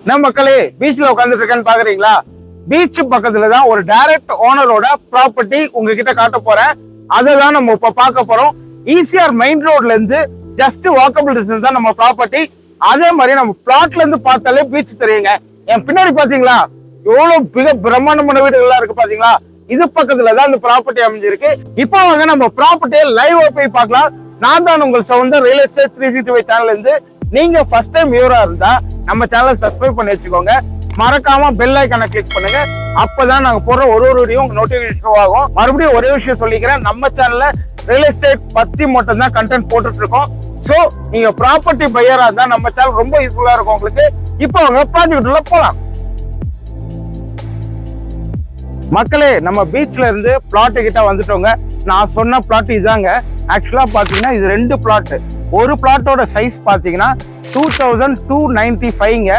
நம்ம மக்களே பீச்ல உட்காந்துட்டு இருக்கேன்னு பாக்குறீங்களா? பீச் பக்கத்துல தான் ஒரு டைரக்ட் ஓனரோட ப்ராப்பர்ட்டி உங்ககிட்ட காட்ட போறேன். அதை தான் நம்ம இப்ப பார்க்க போறோம். ஈசிஆர் மெயின் ரோட்ல இருந்து ஜஸ்ட் வாக்கபிள் டிஸ்டன்ஸ் தான் நம்ம ப்ராப்பர்ட்டி. அதே மாதிரி நம்ம பிளாட்ல இருந்து பார்த்தாலே பீச் தெரியுங்க. என் பின்னாடி பாத்தீங்களா எவ்வளவு மிக பிரம்மாண்டமான வீடுகள்லாம் இருக்கு பாத்தீங்களா? இது பக்கத்துல தான் இந்த ப்ராப்பர்ட்டி அமைஞ்சிருக்கு. இப்போ வாங்க நம்ம ப்ராப்பர்ட்டியை லைவ் போய் பார்க்கலாம். நான் தான் உங்கள் சவுண்டர் ரியல் எஸ்டேட் 365 சேனல்ல இருந்து. நீங்க ஃபர்ஸ்ட் டைம் வியூவரா இருந்தா நம்ம சேனல் சப்ஸ்கிரைப் பண்ணி வச்சுக்கோங்க. மறக்காம பெல் ஐக்கானை கிளிக் பண்ணுங்க. அப்பதான் நாங்க போடுற ஒரு வீடியோ நோட்டிபிகேஷன் ஆகும். மறுபடியும் ஒரே விஷயம் சொல்லிக்கிறேன், நம்ம சேனல்ல ரியல் எஸ்டேட் பத்தி மட்டும் தான் கண்டென்ட் போட்டுட்டு இருக்கோம். சோ நீங்க ப்ராப்பர்ட்டி பையரா இருந்தா நம்ம சேனல் ரொம்ப யூஸ்ஃபுல்லா இருக்கும் உங்களுக்கு. இப்போ அவங்க ப்ராஜெக்ட்ல போலாம். மக்களே, நம்ம பீச்ல இருந்து பிளாட் கிட்ட வந்துட்டோங்க. நான் சொன்ன பிளாட் இதாங்க. ஆக்சுவலா பாத்தீங்கன்னா இது ரெண்டு பிளாட். ஒரு பிளாட்டோட சைஸ் பாத்தீங்கன்னா 2295ங்க.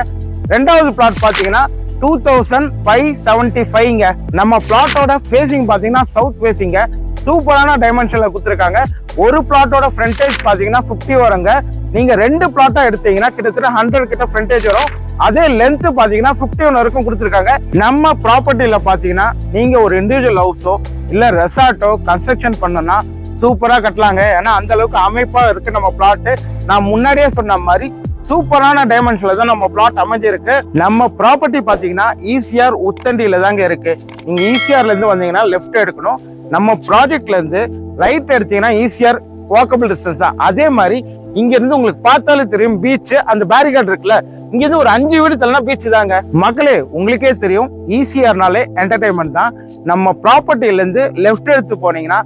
ரெண்டாவது பிளாட் பாத்தீங்கன்னா 2575ங்க. நம்ம பிளாட்டோட ஃபேசிங் பாத்தீங்கன்னா சவுத் ஃபேசிங்க. சூப்பரான டைமென்ஷன்ல கொடுத்துருக்காங்க. ஒரு பிளாட்டோட ஃப்ரண்டேஜ் பாத்தீங்கன்னா 50 வருங்க. நீங்க ரெண்டு பிளாட்டா எடுத்தீங்கன்னா கிட்டத்தட்ட 100 கிட்ட ஃப்ரண்டேஜ் வரும். அதே லென்த் பாத்தீங்கன்னா 51 வரைக்கும் கொடுத்துருக்காங்க. நம்ம ப்ராப்பர்ட்டியில பாத்தீங்கன்னா நீங்க ஒரு இண்டிவிஜுவல் ஹவுஸோ இல்ல ரெசார்ட்டோ கன்ஸ்ட்ரக்ஷன் பண்ணனா சூப்பரா கட்டலாங்க. ஏன்னா அந்த அளவுக்கு அமைப்பா இருக்கு நம்ம பிளாட். நான் முன்னாடியே சொன்ன மாதிரி சூப்பரான டைமென்ஷன்ல தான் நம்ம பிளாட் அமைஞ்சிருக்கு. நம்ம ப்ராப்பர்ட்டி பாத்தீங்கன்னா ஈசிஆர் உத்தண்டியில தாங்க இருக்கு. நீங்க ஈசிஆர்ல இருந்து வந்தீங்கன்னா லெஃப்ட் எடுக்கணும். நம்ம ப்ராஜெக்ட்ல இருந்து ரைட் எடுத்தீங்கன்னா ஈசிஆர் வாக்கபிள் டிஸ்டன்ஸ் தான். அதே மாதிரி இங்க இருந்து உங்களுக்கு பார்த்தாலே தெரியும் பீச். அந்த பேரிகார்டு இருக்குல்ல, இங்க இருந்து ஒரு 5 வீடு தள்ளனா பீச் தாங்க. மக்களே, உங்களுக்கே தெரியும் ஈசிஆர்னாலே என்டர்டைன்மெண்ட் தான். நம்ம ப்ராப்பர்ட்டில இருந்து லெஃப்ட் எடுத்து போனீங்கன்னா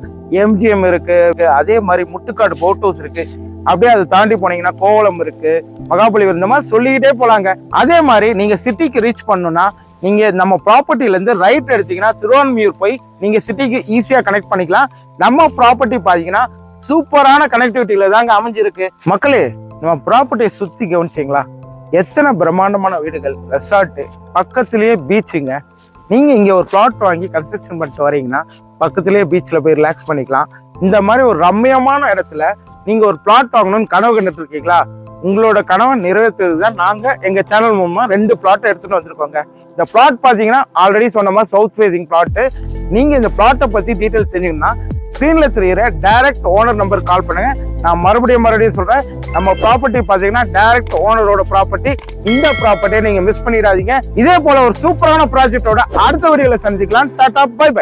எம்ஜிஎம் இருக்கு. அதே மாதிரி முட்டுக்காடு போட் ஹவுஸ் இருக்கு. அப்படியே அதை தாண்டி போனீங்கன்னா கோவளம் இருக்கு, மகாபலிபுரம், இந்த மாதிரி சொல்லிக்கிட்டே போலாங்க. அதே மாதிரி நீங்க சிட்டிக்கு ரீச் பண்ணணும்னா நீங்க நம்ம ப்ராப்பர்ட்டில இருந்து ரைட் எடுத்தீங்கன்னா திருவான்மியூர் போய் நீங்க சிட்டிக்கு ஈஸியா கனெக்ட் பண்ணிக்கலாம். நம்ம ப்ராப்பர்ட்டி பாத்தீங்கன்னா சூப்பரான கனெக்டிவிட்டியில தாங்க அமைஞ்சிருக்கு. மக்களே, நம்ம ப்ராப்பர்ட்டியை சுத்தி கவனிச்சிங்களா? எத்தனை பிரம்மாண்டமான வீடுகள், ரெசார்ட், பக்கத்திலேயே பீச்சுங்க. நீங்க இங்க ஒரு பிளாட் வாங்கி கன்ஸ்ட்ரக்ஷன் பண்ணிட்டு வரீங்கன்னா பக்கத்திலேயே பீச்ல போய் ரிலாக்ஸ் பண்ணிக்கலாம். இந்த மாதிரி ஒரு ரம்மியமான இடத்துல நீங்க ஒரு பிளாட் வாங்கணும்னு கனவு கண்டுட்டு இருக்கீங்களா? உங்களோட கனவை நிறைவேற்றுறது தான் நாங்க எங்க சேனல் மூலமா 2 பிளாட் எடுத்துட்டு வந்திருக்கோங்க. இந்த பிளாட் பாத்தீங்கன்னா ஆல்ரெடி சொன்ன மாதிரி சவுத் ஃபேசிங் பிளாட். நீங்க இந்த பிளாட்டை பத்தி டீடைல்ஸ் தெரிஞ்சுக்கணும்னா ஸ்கிரீன்ல தெரியுற டைரக்ட் ஓனர் நம்பர் கால் பண்ணுங்க. நான் மறுபடியும் சொல்றேன், நம்ம ப்ராப்பர்ட்டி பாத்தீங்கன்னா டைரக்ட் ஓனரோட ப்ராப்பர்ட்டி. இந்த ப்ராப்பர்ட்டியை நீங்க மிஸ் பண்ணிடாதீங்க. இதே போல ஒரு சூப்பரான ப்ராஜெக்டோட அடுத்த வீடியோல சந்திக்கலாம். Tata, bye by.